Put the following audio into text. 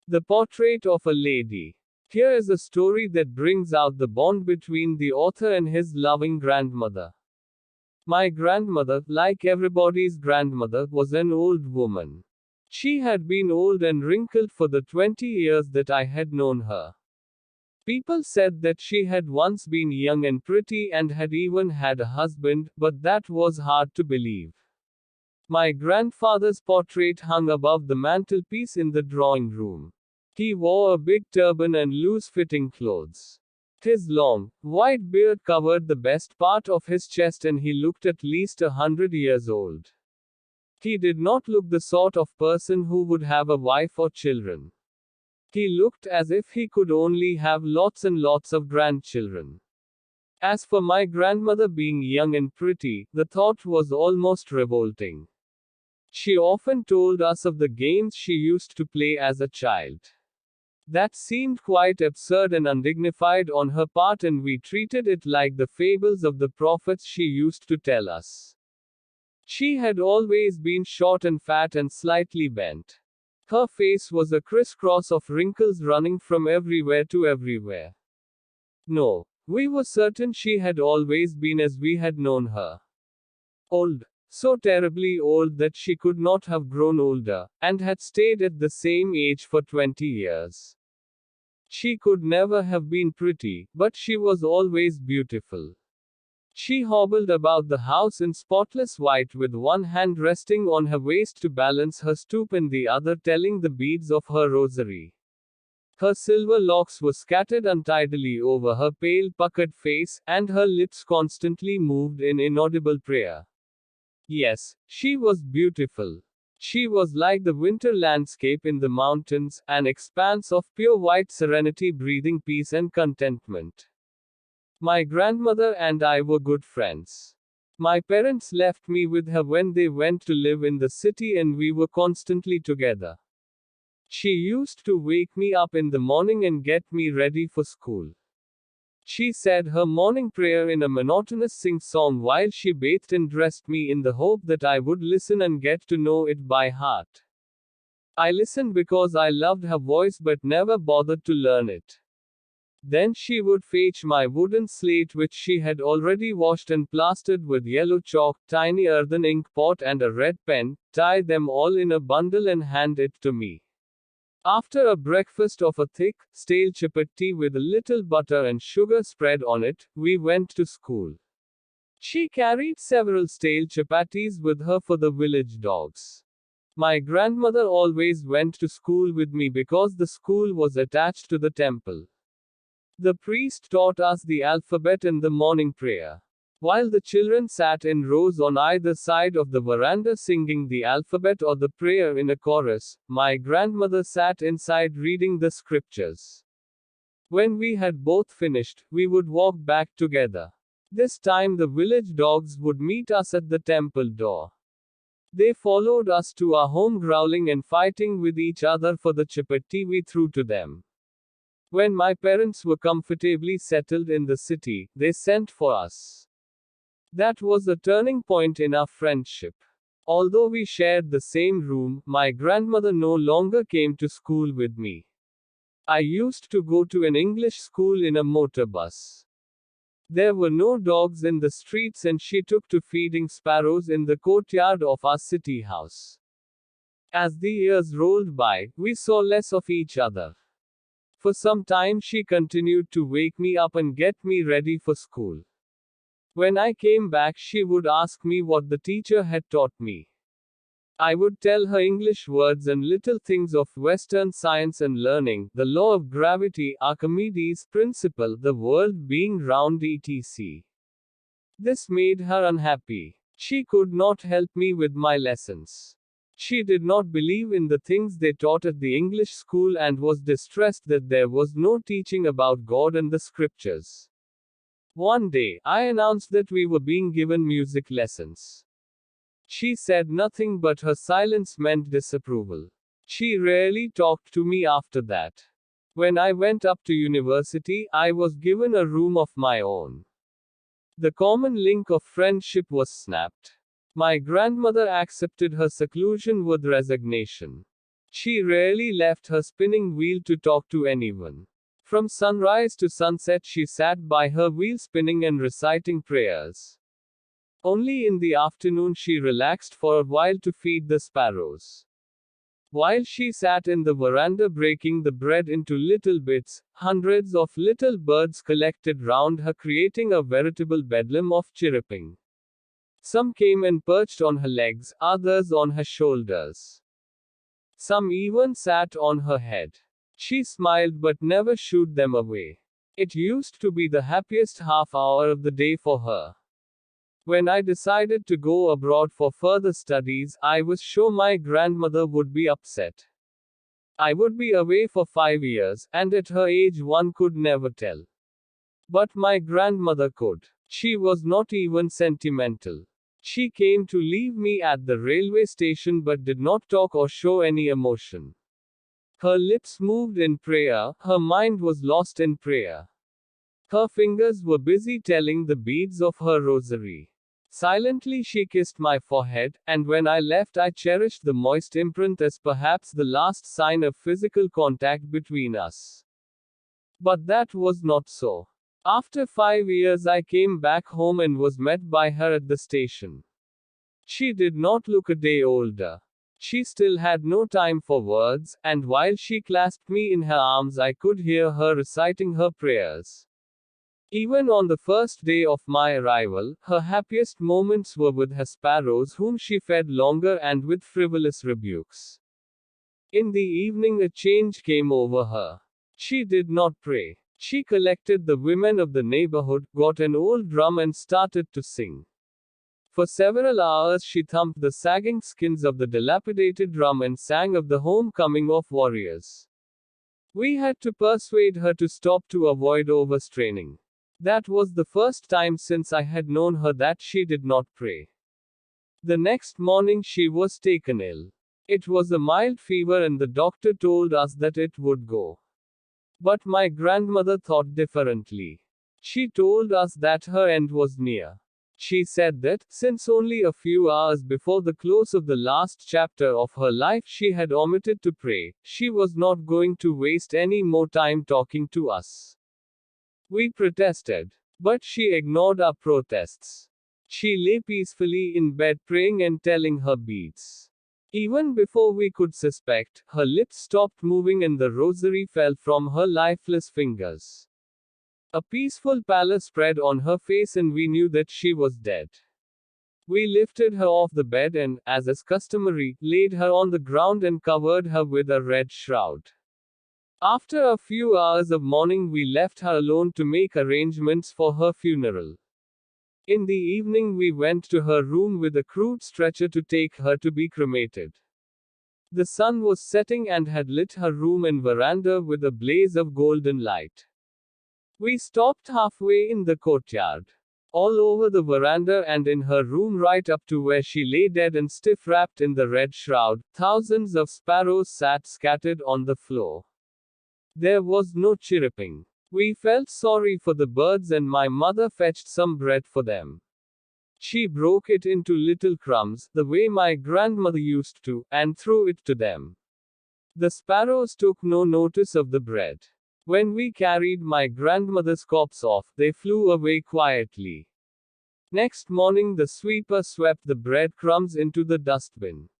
The Portrait of a Lady. Here is a story that brings out the bond between the author and his loving grandmother. My grandmother, like everybody's grandmother, was an old woman. She had been old and wrinkled for the 20 years that I had known her. People said that she had once been young and pretty and had even had a husband, but that was hard to believe. My grandfather's portrait hung above the mantelpiece in the drawing room. He wore a big turban and loose-fitting clothes. His long, white beard covered the best part of his chest and he looked at least 100 years old. He did not look the sort of person who would have a wife or children. He looked as if he could only have lots and lots of grandchildren. As for my grandmother being young and pretty, the thought was almost revolting. She often told us of the games she used to play as a child. That seemed quite absurd and undignified on her part, and we treated it like the fables of the prophets she used to tell us. She had always been short and fat and slightly bent. Her face was a crisscross of wrinkles running from everywhere to everywhere. No, we were certain she had always been as we had known her. Old. So terribly old that she could not have grown older, and had stayed at the same age for 20 years. She could never have been pretty, but she was always beautiful. She hobbled about the house in spotless white with one hand resting on her waist to balance her stoop and the other telling the beads of her rosary. Her silver locks were scattered untidily over her pale puckered face, and her lips constantly moved in inaudible prayer. Yes, she was beautiful. She was like the winter landscape in the mountains, an expanse of pure white serenity breathing peace and contentment. My grandmother and I were good friends. My parents left me with her when they went to live in the city and we were constantly together. She used to wake me up in the morning and get me ready for school. She said her morning prayer in a monotonous sing-song while she bathed and dressed me in the hope that I would listen and get to know it by heart. I listened because I loved her voice but never bothered to learn it. Then she would fetch my wooden slate which she had already washed and plastered with yellow chalk, tiny earthen ink pot and a red pen, tie them all in a bundle and hand it to me. After a breakfast of a thick, stale chapati with a little butter and sugar spread on it, we went to school. She carried several stale chapatis with her for the village dogs. My grandmother always went to school with me because the school was attached to the temple. The priest taught us the alphabet and the morning prayer. While the children sat in rows on either side of the veranda singing the alphabet or the prayer in a chorus, my grandmother sat inside reading the scriptures. When we had both finished, we would walk back together. This time the village dogs would meet us at the temple door. They followed us to our home growling and fighting with each other for the chapati we threw to them. When my parents were comfortably settled in the city, they sent for us. That was a turning point in our friendship. Although we shared the same room, my grandmother no longer came to school with me. I used to go to an English school in a motor bus. There were no dogs in the streets and she took to feeding sparrows in the courtyard of our city house. As the years rolled by, we saw less of each other. For some time she continued to wake me up and get me ready for school. When I came back, she would ask me what the teacher had taught me. I would tell her English words and little things of Western science and learning, the law of gravity, Archimedes' principle, the world being round, etc. This made her unhappy. She could not help me with my lessons. She did not believe in the things they taught at the English school and was distressed that there was no teaching about God and the scriptures. One day, I announced that we were being given music lessons. She said nothing, but her silence meant disapproval. She rarely talked to me after that. When I went up to university, I was given a room of my own. The common link of friendship was snapped. My grandmother accepted her seclusion with resignation. She rarely left her spinning wheel to talk to anyone. From sunrise to sunset, she sat by her wheel spinning and reciting prayers. Only in the afternoon she relaxed for a while to feed the sparrows. While she sat in the veranda breaking the bread into little bits, hundreds of little birds collected round her, creating a veritable bedlam of chirruping. Some came and perched on her legs, others on her shoulders. Some even sat on her head. She smiled but never shooed them away. It used to be the happiest half hour of the day for her. When I decided to go abroad for further studies, I was sure my grandmother would be upset. I would be away for 5 years, and at her age one could never tell. But my grandmother could. She was not even sentimental. She came to leave me at the railway station but did not talk or show any emotion. Her lips moved in prayer, her mind was lost in prayer. Her fingers were busy telling the beads of her rosary. Silently she kissed my forehead, and when I left I cherished the moist imprint as perhaps the last sign of physical contact between us. But that was not so. After 5 years I came back home and was met by her at the station. She did not look a day older. She still had no time for words, and while she clasped me in her arms I could hear her reciting her prayers. Even on the first day of my arrival, her happiest moments were with her sparrows whom she fed longer and with frivolous rebukes. In the evening a change came over her. She did not pray. She collected the women of the neighborhood, got an old drum and started to sing. For several hours she thumped the sagging skins of the dilapidated drum and sang of the homecoming of warriors. We had to persuade her to stop to avoid overstraining. That was the first time since I had known her that she did not pray. The next morning she was taken ill. It was a mild fever and the doctor told us that it would go. But my grandmother thought differently. She told us that her end was near. She said that, since only a few hours before the close of the last chapter of her life she had omitted to pray, she was not going to waste any more time talking to us. We protested. But she ignored our protests. She lay peacefully in bed praying and telling her beads. Even before we could suspect, her lips stopped moving and the rosary fell from her lifeless fingers. A peaceful pallor spread on her face and we knew that she was dead. We lifted her off the bed and, as is customary, laid her on the ground and covered her with a red shroud. After a few hours of mourning we left her alone to make arrangements for her funeral. In the evening we went to her room with a crude stretcher to take her to be cremated. The sun was setting and had lit her room and veranda with a blaze of golden light. We stopped halfway in the courtyard. All over the veranda and in her room right up to where she lay dead and stiff wrapped in the red shroud, thousands of sparrows sat scattered on the floor. There was no chirruping. We felt sorry for the birds and my mother fetched some bread for them. She broke it into little crumbs, the way my grandmother used to, and threw it to them. The sparrows took no notice of the bread. When we carried my grandmother's corpse off, they flew away quietly. Next morning the sweeper swept the bread crumbs into the dustbin.